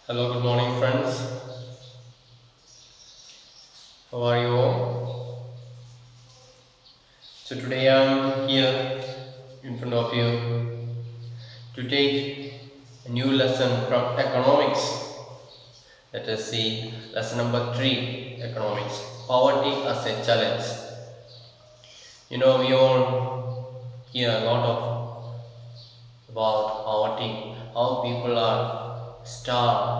Hello, good morning, friends. How are you all? So, today I'm here in front of you to take a new lesson from economics. Let us see lesson number 3, economics, poverty as a challenge. We all hear a lot of about poverty, how people are starved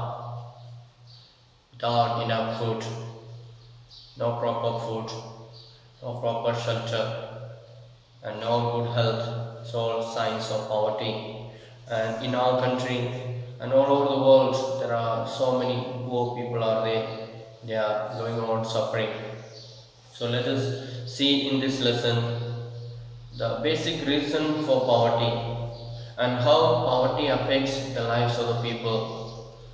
without enough food, no proper food, no proper shelter, and no good health, so all signs of poverty. And in our country and all over the world, there are so many poor people are there. They are going on suffering. So let us see in this lesson the basic reason for poverty and how poverty affects the lives of the people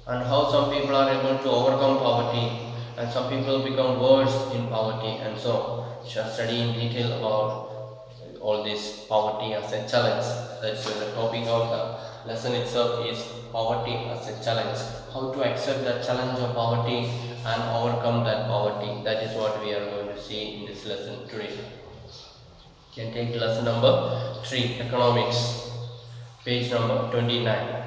and how some people are able to overcome poverty and some people become worse in poverty, and so we shall study in detail about all this poverty as a challenge. That's the topic of the lesson itself is poverty as a challenge. How to accept the challenge of poverty and overcome that poverty. That is what we are going to see in this lesson today. You can take lesson number 3, economics, page number 29.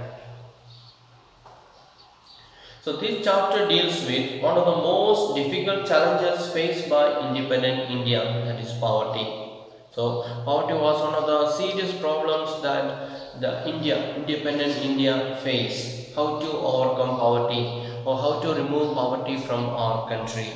So this chapter deals with one of the most difficult challenges faced by independent India, that is poverty. So poverty was one of the serious problems that the independent India faced. How to overcome poverty or how to remove poverty from our country.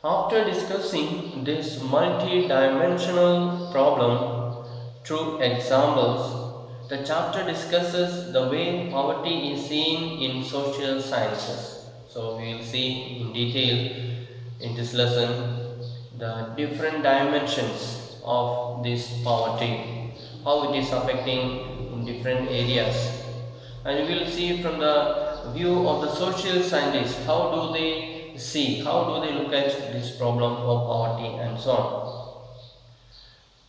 After discussing this multi-dimensional problem through examples, the chapter discusses the way poverty is seen in social sciences. So we will see in detail in this lesson the different dimensions of this poverty, how it is affecting in different areas. And we will see from the view of the social scientists, how do they see, how do they look at this problem of poverty and so on.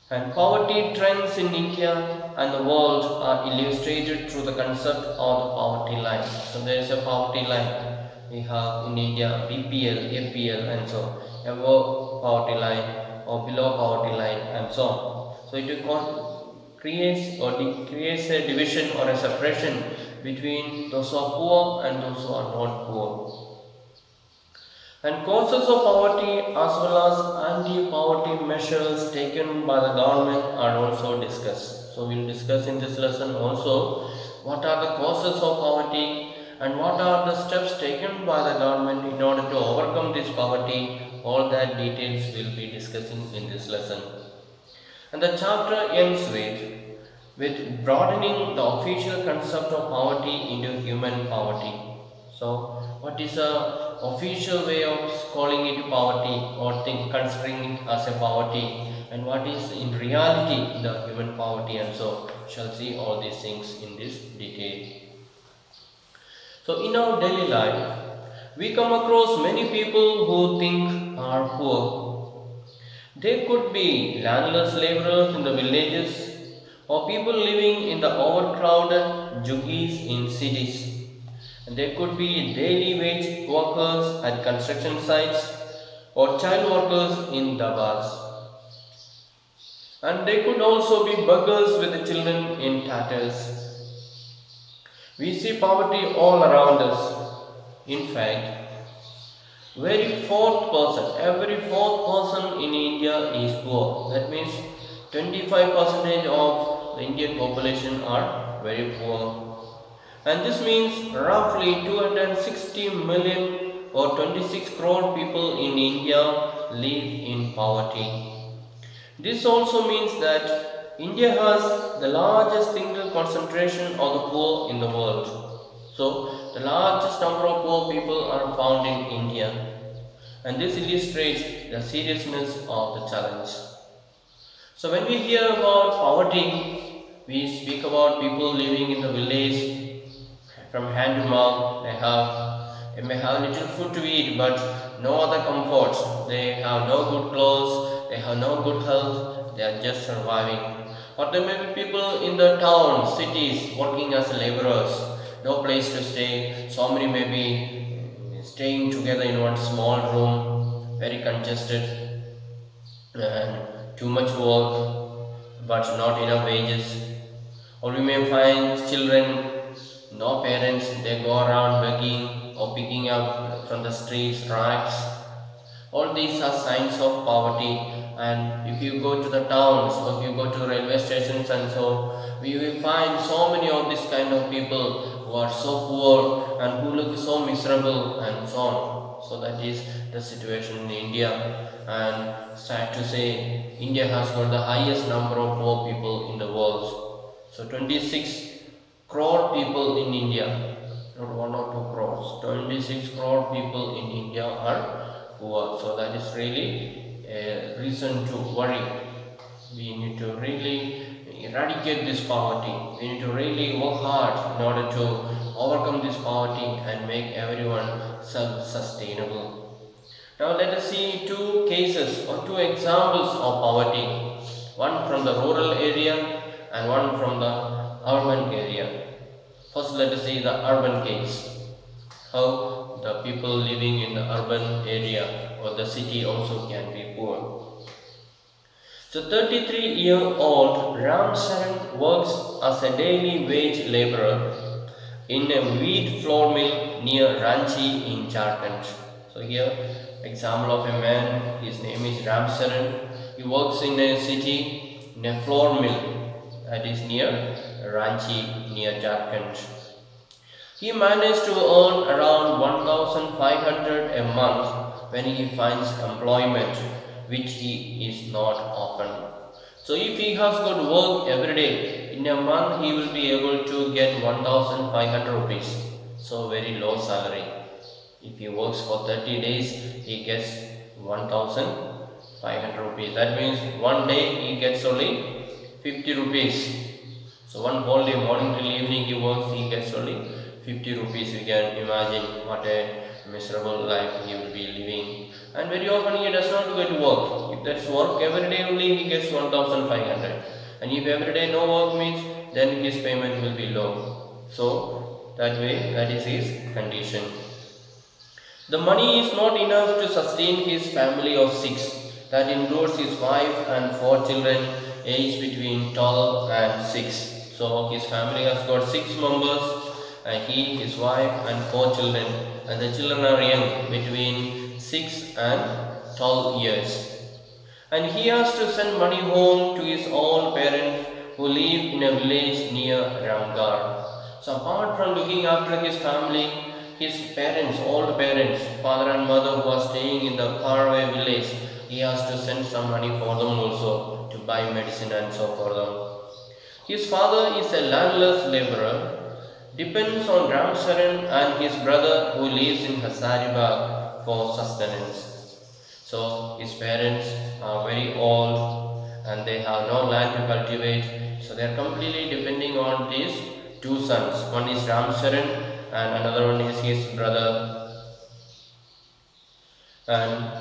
And poverty trends in India and the world are illustrated through the concept of the poverty line. So there is a poverty line. We have in India BPL, APL, and so on. Above poverty line or below poverty line and so on. So it creates a division or a separation between those who are poor and those who are not poor. And causes of poverty as well as anti-poverty measures taken by the government are also discussed. So we'll discuss in this lesson also what are the causes of poverty and what are the steps taken by the government in order to overcome this poverty. All that details we'll be discussing in this lesson. And the chapter ends with broadening the official concept of poverty into human poverty. So, what is a official way of calling it poverty or considering it as a poverty, and what is in reality the human poverty, and so shall see all these things in this detail. So, in our daily life, we come across many people who think are poor. They could be landless laborers in the villages or people living in the overcrowded juggies in cities. And they could be daily wage workers at construction sites or child workers in dabas. And they could also be beggars with the children in tatters. We see poverty all around us. In fact, every fourth person in India is poor. That means 25% of the Indian population are very poor. And this means roughly 260 million or 26 crore people in India live in poverty. This also means that India has the largest single concentration of the poor in the world. So, the largest number of poor people are found in India, and this illustrates the seriousness of the challenge. So, when we hear about poverty, we speak about people living in the village from hand to mouth. They may have little food to eat, but no other comforts. They have no good clothes, they have no good health, they are just surviving. Or there may be people in the towns, cities, working as laborers. no place to stay. So many may be staying together in one small room, very congested, and too much work, but not enough wages. Or we may find children, no parents, they go around begging or picking up from the streets rags. All these are signs of poverty, and if you go to the towns or if you go to railway stations and so, we will find so many of this kind of people who are so poor and who look so miserable and so on. So that is the situation in India, and sad to say, India has got the highest number of poor people in the world. So 26 crore people in India, not 1 or 2 crores, 26 crore people in India are poor. So that is really a reason to worry. We need to really eradicate this poverty. We need to really work hard in order to overcome this poverty and make everyone self-sustainable. Now let us see two cases or two examples of poverty. One from the rural area and one from the urban area. First let us see the urban case. How the people living in the urban area or the city also can be poor. So 33-year-old Ram Saran works as a daily wage laborer in a wheat flour mill near Ranchi in Jharkhand. So here example of a man, his name is Ram Saran. He works in a city in a flour mill that is near Ranchi near Jharkhand. He managed to earn around 1,500 a month when he finds employment, which he is not often. So if he has got work every day, in a month he will be able to get 1,500 rupees. So very low salary. If he works for 30 days, he gets 1,500 rupees. That means one day he gets only 50 rupees. So one whole day, morning till evening he works, he gets only 50 rupees. You can imagine what a miserable life he will be living. And very often he does not get work. If that's work every day only, he gets 1,500. And if every day no work means, then his payment will be low. So that way, that is his condition. The money is not enough to sustain his family of 6. That includes his wife and 4 children aged between 12 and 6. So his family has got 6 members, and he, his wife and 4 children, and the children are young, between 6 and 12 years. And he has to send money home to his old parents who live in a village near Ramgarh. So apart from looking after his family, his parents, old parents, father and mother who are staying in the faraway village, he has to send some money for them also to buy medicine and so for them. His father is a landless laborer, depends on Ram Saran and his brother who lives in Hazaribagh for sustenance. So his parents are very old and they have no land to cultivate. So they are completely depending on these 2 sons. One is Ram Saran and another one is his brother. And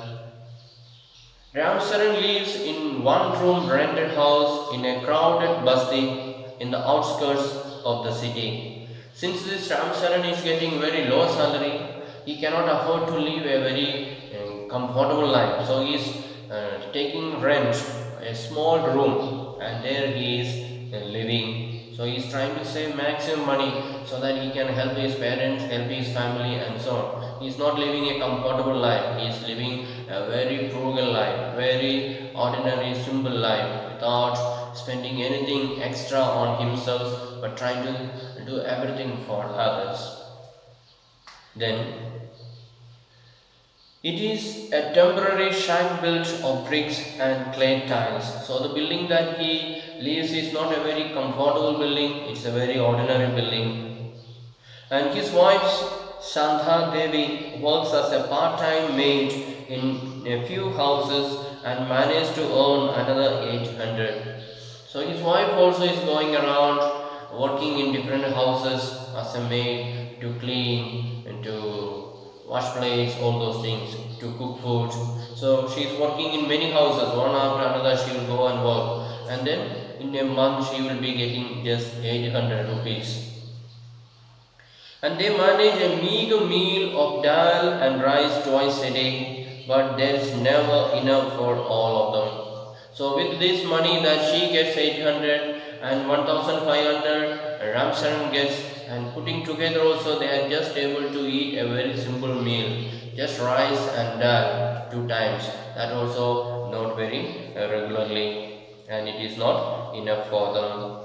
Ram Saran lives in 1-room rented house in a crowded basti in the outskirts of the city. Since this Ram Saran is getting very low salary, he cannot afford to live a very comfortable life. So he is taking rent, a small room, and there he is living. So he is trying to save maximum money so that he can help his parents, help his family and so on. He is not living a comfortable life. He is living a very frugal life, very ordinary, simple life without spending anything extra on himself but trying to do everything for others. Then it is a temporary shack built of bricks and clay tiles. So the building that he lives is not a very comfortable building, it's a very ordinary building. And his wife Sandha Devi works as a part-time maid in a few houses and managed to earn another 800. So his wife also is going around working in different houses as a maid to clean and to wash plates, all those things, to cook food. So she is working in many houses, one after another she will go and work, and then in a month she will be getting just 800 rupees. and they manage a meager meal of dal and rice twice a day, but there's never enough for all of them. So with this money that she gets 800 and 1500, Ramsaran gets, and putting together also they are just able to eat a very simple meal, just rice and dal 2 times. That also not very regularly, and it is not enough for them.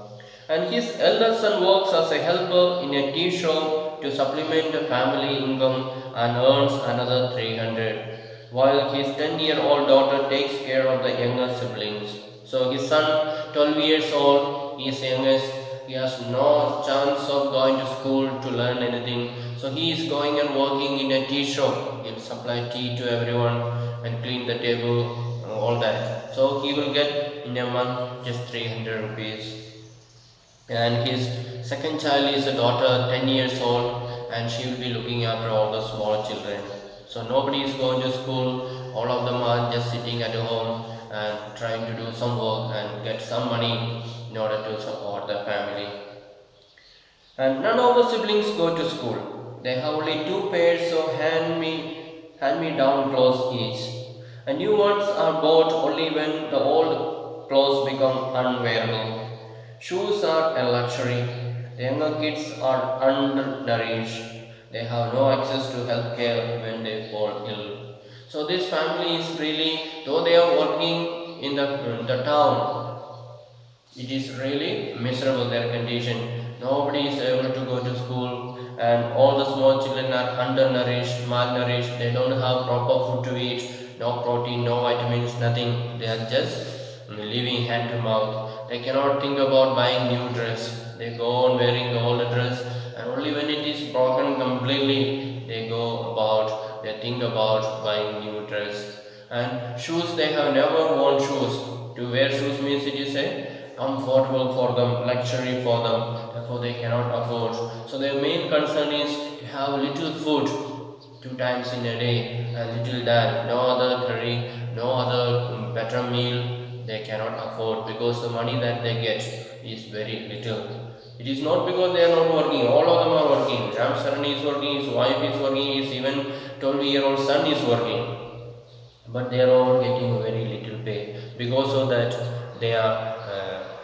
And his elder son works as a helper in a tea shop to supplement the family income and earns another 300, while his 10-year-old daughter takes care of the younger siblings. So his son, 12 years old, he is youngest. He has no chance of going to school to learn anything. So he is going and working in a tea shop. He'll supply tea to everyone and clean the table and all that. So he will get in a month just 300 rupees. And his second child is a daughter, 10 years old, and she will be looking after all the small children. So nobody is going to school, all of them are just sitting at home and trying to do some work and get some money in order to support the family. And none of the siblings go to school. They have only 2 pairs of hand-me-down clothes each. And new ones are bought only when the old clothes become unwearable. Shoes are a luxury. The younger kids are undernourished. They have no access to health care when they fall ill. So this family is really, though they are working in the town, it is really miserable their condition. Nobody is able to go to school, and all the small children are undernourished, malnourished. They don't have proper food to eat, no protein, no vitamins, nothing. They are just living hand to mouth. They cannot think about buying new dress. They go on wearing the old dress, and only when it is broken completely, they think about buying new dress. And shoes, they have never worn shoes. To wear shoes means it is a comfortable for them, luxury for them, therefore they cannot afford. So their main concern is to have little food 2 times in a day and little that, no other curry, no other better meal they cannot afford, because the money that they get is very little. It is not because they are not working, all of them are working. Ram Saran is working, his wife is working, his even 12-year-old son is working, but they are all getting very little pay. Because of that, they are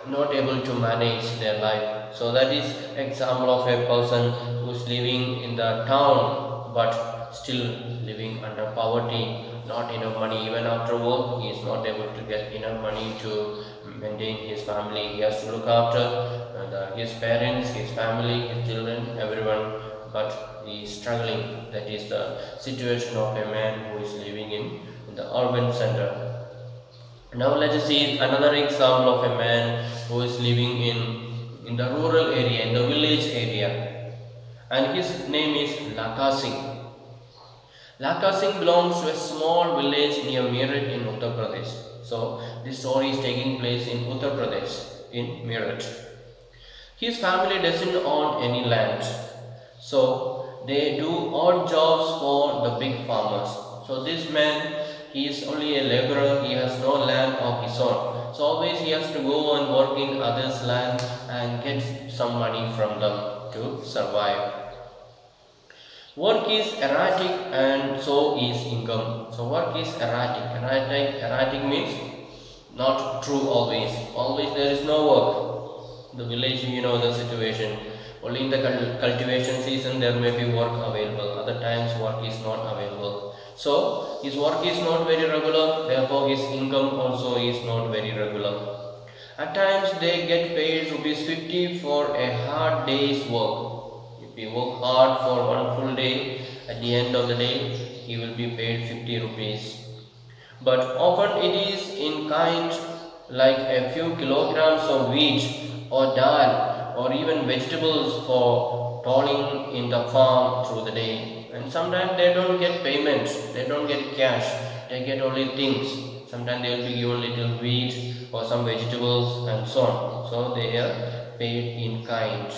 not able to manage their life. So that is example of a person who is living in the town but still living under poverty, not enough money. Even after work, he is not able to get enough money to maintain his family. He has to look after his parents, his family, his children, everyone, but he is struggling. That is the situation of a man who is living in the urban center. Now let us see another example of a man who is living in the rural area, in the village area, and his name is Laka Singh. Laka Singh belongs to a small village near Meerut in Uttar Pradesh. So this story is taking place in Uttar Pradesh, in Meerut. His family doesn't own any land, so they do odd jobs for the big farmers. So this man, he is only a laborer, he has no land of his own. So always he has to go and work in others' land and get some money from them to survive. Work is erratic and so is income. So work is erratic. Erratic means not true always. Always there is no work. The village, you know the situation. Only in the cultivation season there may be work available. Other times work is not available. So his work is not very regular. Therefore his income also is not very regular. At times they get paid rupees 50 for a hard day's work. If he work hard for one full day, at the end of the day he will be paid 50 rupees. But often it is in kind, like a few kilograms of wheat or dal or even vegetables for toiling in the farm through the day. And sometimes they don't get payments, they don't get cash, they get only things. Sometimes they will be given little wheat or some vegetables and so on. So they are paid in kind.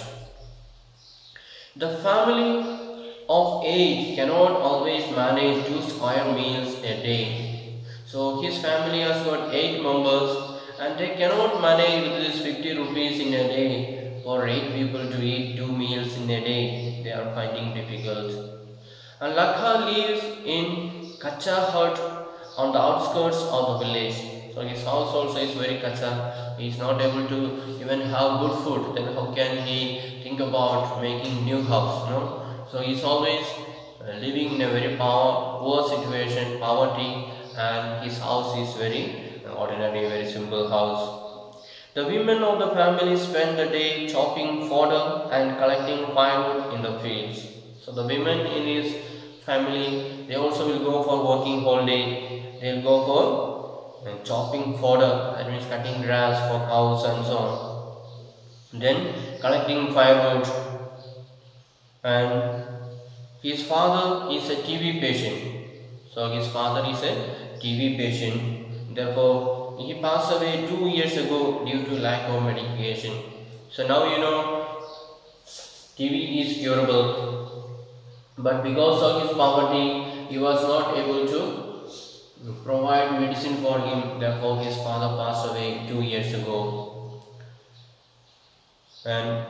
The family of 8 cannot always manage 2 square meals a day. So his family has got 8 members and they cannot manage with this 50 rupees in a day for 8 people to eat 2 meals in a day, they are finding difficult. And Lakha lives in Kacha hut on the outskirts of the village. So his house also is very Kacha. He is not able to even have good food. Then how can he think about making new house? No. So he is always living in a very poor situation, poverty, and his house is very ordinary, very simple house. The women of the family spend the day chopping fodder and collecting firewood in the fields. So the women in his family, they also will go for working whole day. They'll go for chopping fodder, that means cutting grass for cows and so on. Then collecting firewood, and his father is a TB patient. So his father is a TB patient. Therefore, he passed away 2 years ago due to lack of medication. So now you know TB is curable, but because of his poverty, he was not able to provide medicine for him. Therefore, his father passed away 2 years ago, and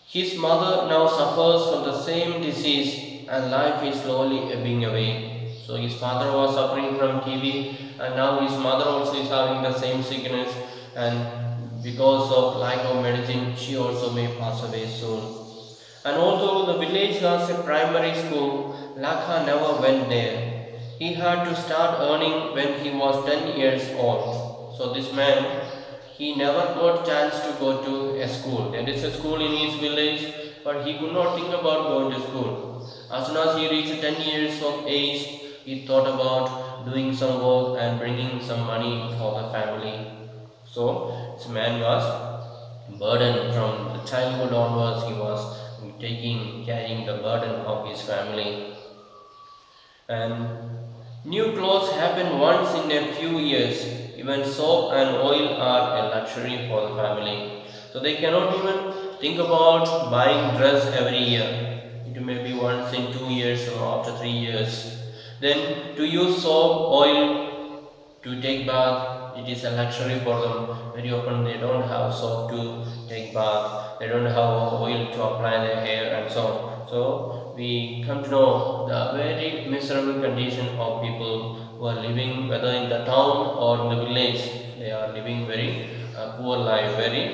his mother now suffers from the same disease and life is slowly ebbing away. So his father was suffering from TB and now his mother also is having the same sickness, and because of lack of medicine she also may pass away soon. And although the village has a primary school, Lakha never went there. He had to start earning when he was 10 years old. So this man, he never got chance to go to a school. There is a school in his village, but he could not think about going to school. As soon as he reached 10 years of age, he thought about doing some work and bringing some money for the family. So this man was burdened from the childhood onwards. He was carrying the burden of his family. And new clothes happen once in a few years. Even soap and oil are a luxury for the family. So they cannot even think about buying dress every year. It may be once in 2 years or after 3 years. Then to use soap, oil, to take bath, it is a luxury for them. Very often they don't have soap to take bath, they don't have oil to apply their hair and so on. So we come to know the very miserable condition of people who are living whether in the town or in the village. They are living very poor life, very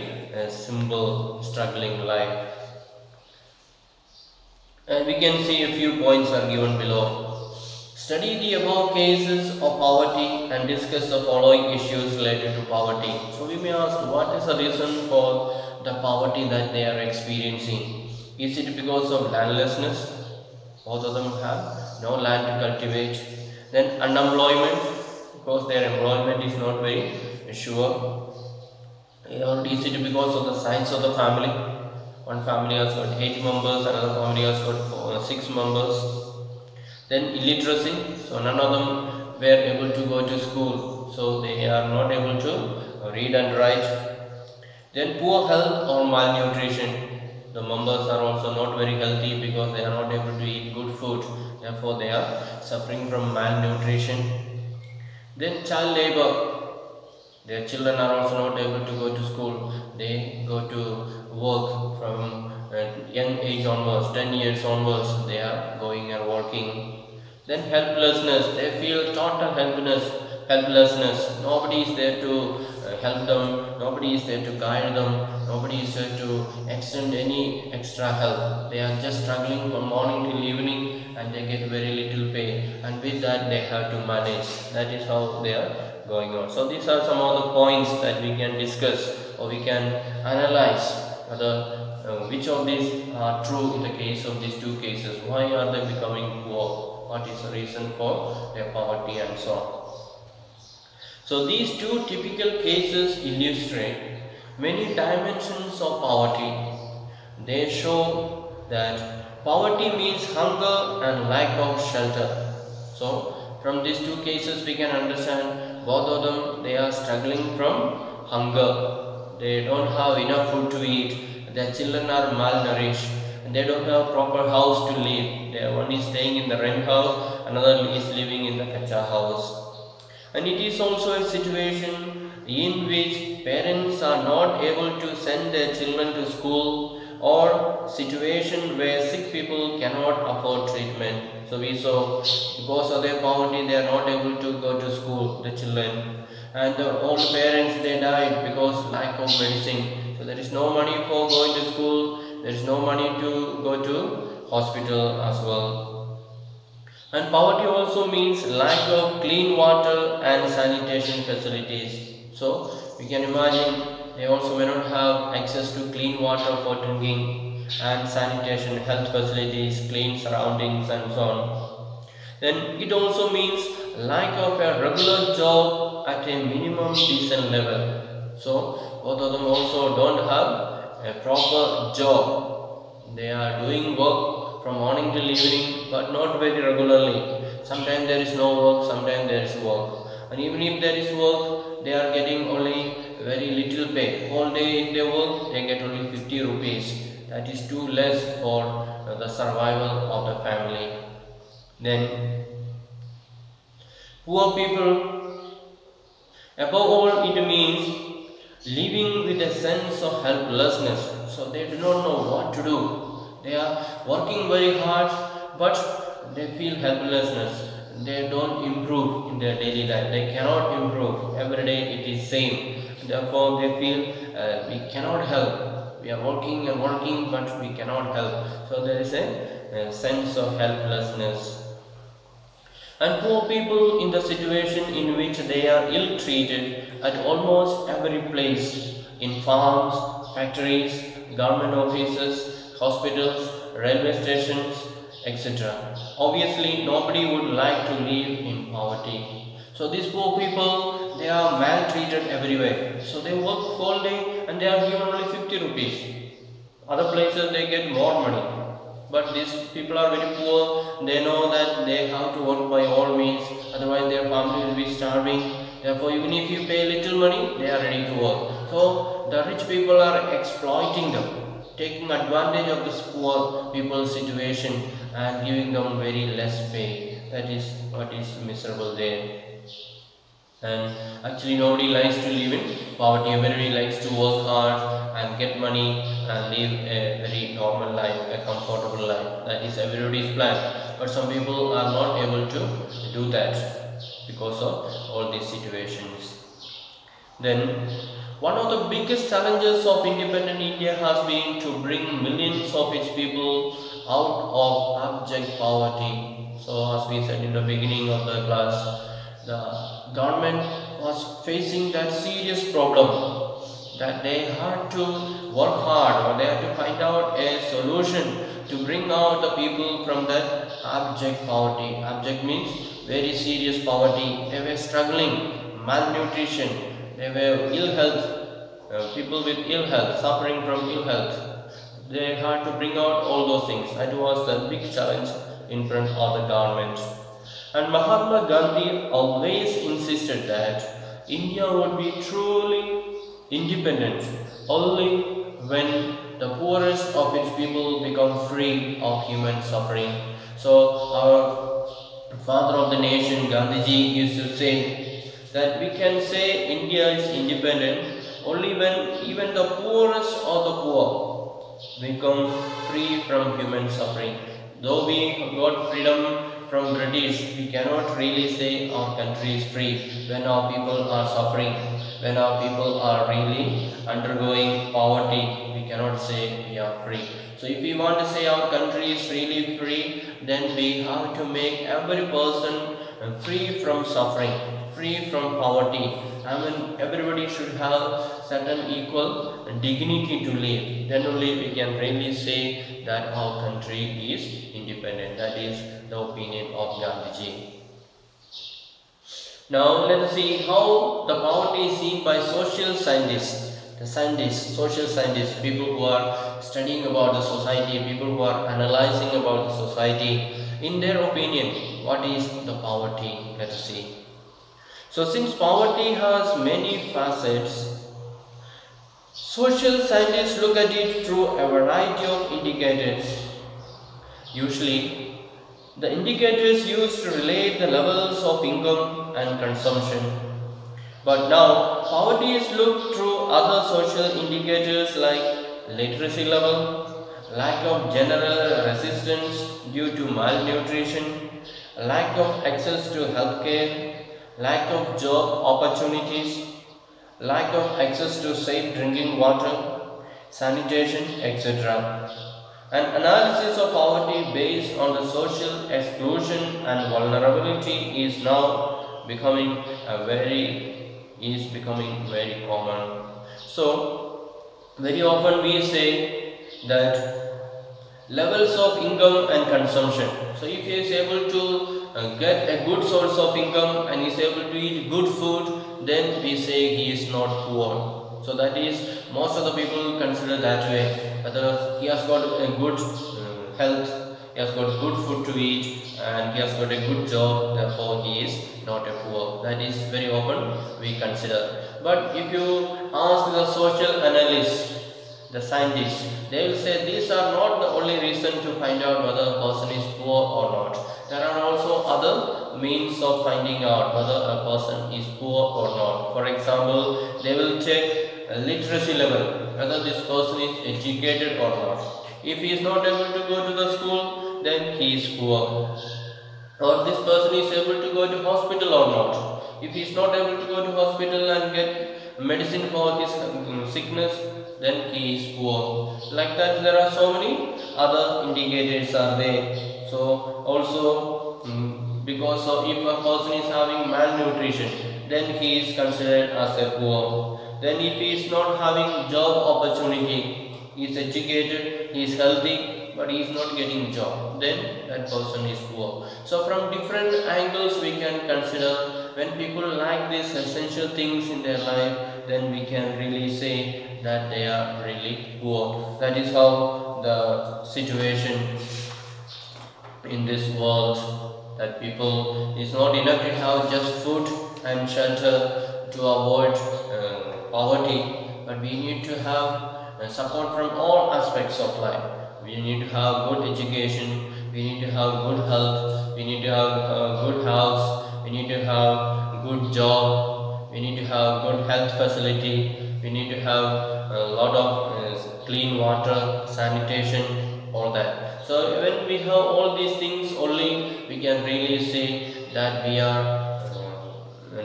simple, struggling life. And we can see a few points are given below. Study the above cases of poverty and discuss the following issues related to poverty. So we may ask, what is the reason for the poverty that they are experiencing? Is it because of landlessness? Both of them have no land to cultivate. Then unemployment, because their employment is not very sure. Or is it because of the size of the family? One family has got 8 members, another family has got 6 members. Then illiteracy, so none of them were able to go to school, so they are not able to read and write. Then poor health or malnutrition, the members are also not very healthy because they are not able to eat good food, therefore they are suffering from malnutrition. Then child labor, their children are also not able to go to school, they go to work from young age onwards, 10 years onwards, they are going and working. Then helplessness, they feel total helplessness. Nobody is there to help them, nobody is there to guide them, nobody is there to extend any extra help. They are just struggling from morning till evening and they get very little pay, and with that they have to manage. That is how they are going on. So these are some of the points that we can discuss or we can analyze whether which of these are true in the case of these two cases. Why are they becoming poor? What is the reason for their poverty and so on. So these two typical cases illustrate many dimensions of poverty. They show that poverty means hunger and lack of shelter. So from these two cases we can understand both of them, they are struggling from hunger. They don't have enough food to eat. Their children are malnourished. They don't have proper house to live. One is staying in the rent house, another is living in the kacha house. And it is also a situation in which parents are not able to send their children to school, or situation where sick people cannot afford treatment. So we saw because of their poverty they are not able to go to school, the children, and the old parents they died because lack of medicine. So there is no money for going to school, there is no money to go to hospital as well. And poverty also means lack of clean water and sanitation facilities. So we can imagine they also may not have access to clean water for drinking and sanitation, health facilities, clean surroundings, and so on. Then it also means lack of a regular job at a minimum decent level. So both of them also don't have a proper job. They are doing work from morning till evening, but not very regularly. Sometimes there is no work, sometimes there is work. And even if there is work, they are getting only very little pay. Whole day if they work, they get only 50 rupees. That is too less for the survival of the family. Then poor people, above all, it means living with a sense of helplessness. So they do not know what to do. They are working very hard, but they feel helplessness. They don't improve in their daily life. They cannot improve. Every day it is same. Therefore, they feel we cannot help. We are working and working, but we cannot help. So there is a sense of helplessness. And poor people in the situation in which they are ill treated at almost every place, in farms, factories, government offices, hospitals, railway stations, etc. Obviously, nobody would like to live in poverty. So these poor people, they are maltreated everywhere. So they work whole day and they are given only 50 rupees. Other places they get more money. But these people are very poor. They know that they have to work by all means, otherwise their family will be starving. Therefore, even if you pay little money, they are ready to work. So the rich people are exploiting them, taking advantage of this poor people's situation and giving them very less pay. That is what is miserable there. And actually nobody likes to live in poverty. Everybody likes to work hard and get money and live a very normal life, a comfortable life. That is everybody's plan. But some people are not able to do that because of all these situations. Then one of the biggest challenges of independent India has been to bring millions of its people out of abject poverty. So as we said in the beginning of the class, the government was facing that serious problem that they had to work hard, or they had to find out a solution to bring out the people from that abject poverty. Abject means very serious poverty. They were struggling, malnutrition, they were ill health, people with ill health, suffering from ill health. They had to bring out all those things. That was the big challenge in front of the government. And Mahatma Gandhi always insisted that India would be truly independent only when the poorest of its people become free of human suffering. So our father of the nation, Gandhiji, used to say that we can say India is independent only when even the poorest of the poor become free from human suffering. Though we got freedom from British, we cannot really say our country is free when our people are suffering, when our people are really undergoing poverty. We cannot say we are free. So if we want to say our country is really free, then we have to make every person free from suffering, free from poverty. I mean, everybody should have certain equal dignity to live. Then only we can really say that our country is independent. That is the opinion of Gandhiji. Now let us see how the poverty is seen by social scientists. The scientists, social scientists, people who are studying about the society, people who are analyzing about the society. In their opinion, what is the poverty? Let us see. So since poverty has many facets, social scientists look at it through a variety of indicators. Usually, the indicators used to relate the levels of income and consumption. But now, poverty is looked through other social indicators like literacy level, lack of general resistance due to malnutrition, lack of access to healthcare, lack of job opportunities, lack of access to safe drinking water, sanitation, etc. An analysis of poverty based on the social exclusion and vulnerability becoming becoming very common. So very often we say that levels of income and consumption. So if he is able to get a good source of income and is able to eat good food, then we say he is not poor. So that is, most of the people consider that way, whether he has got a good health, he has got good food to eat, and he has got a good job, therefore he is not a poor. That is very often we consider. But if you ask the social analysts, the scientists, they will say these are not the only reason to find out whether a person is poor or not. There are also other means of finding out whether a person is poor or not. For example, they will check literacy level, whether this person is educated or not. If he is not able to go to the school, then he is poor. Or this person is able to go to hospital or not. If he is not able to go to hospital and get medicine for his sickness, then he is poor. Like that, there are so many other indicators are there. So also, because of, if a person is having malnutrition, then he is considered as a poor. Then if he is not having job opportunity, he is educated, he is healthy, but he is not getting job, then that person is poor. So from different angles we can consider, when people lack these essential things in their life, then we can really say that they are really poor. That is how the situation in this world, that people is not enough to have just food and shelter to avoid poverty, but we need to have support from all aspects of life. We need to have good education, we need to have good health, we need to have a good house, we need to have good job, we need to have good health facility, we need to have a lot of clean water, sanitation, all that. So when we have all these things, only we can really say that we are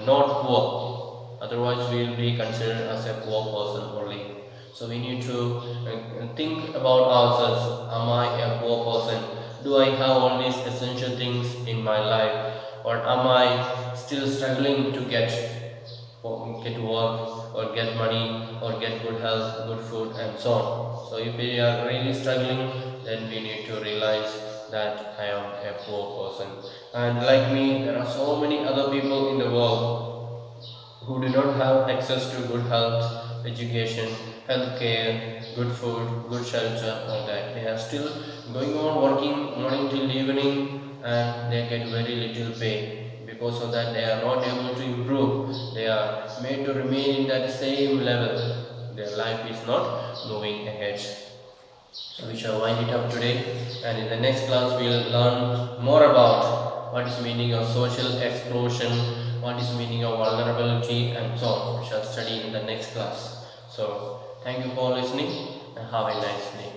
not poor. Otherwise we will be considered as a poor person only. So we need to think about ourselves. Am I a poor person? Do I have all these essential things in my life, or am I still struggling to get work, or get money, or get good health, good food, and so on? So if we are really struggling, then we need to realize that I am a poor person. And like me, there are so many other people in the world who do not have access to good health, education, healthcare, good food, good shelter, all that. They are still going on working morning till evening, and they get very little pay. Because of that, they are not able to improve. They are made to remain in that same level. Their life is not moving ahead. So we shall wind it up today, and in the next class we will learn more about what is meaning of social exclusion, what is meaning of vulnerability, and so on. We shall study in the next class. So thank you for listening, and have a nice day.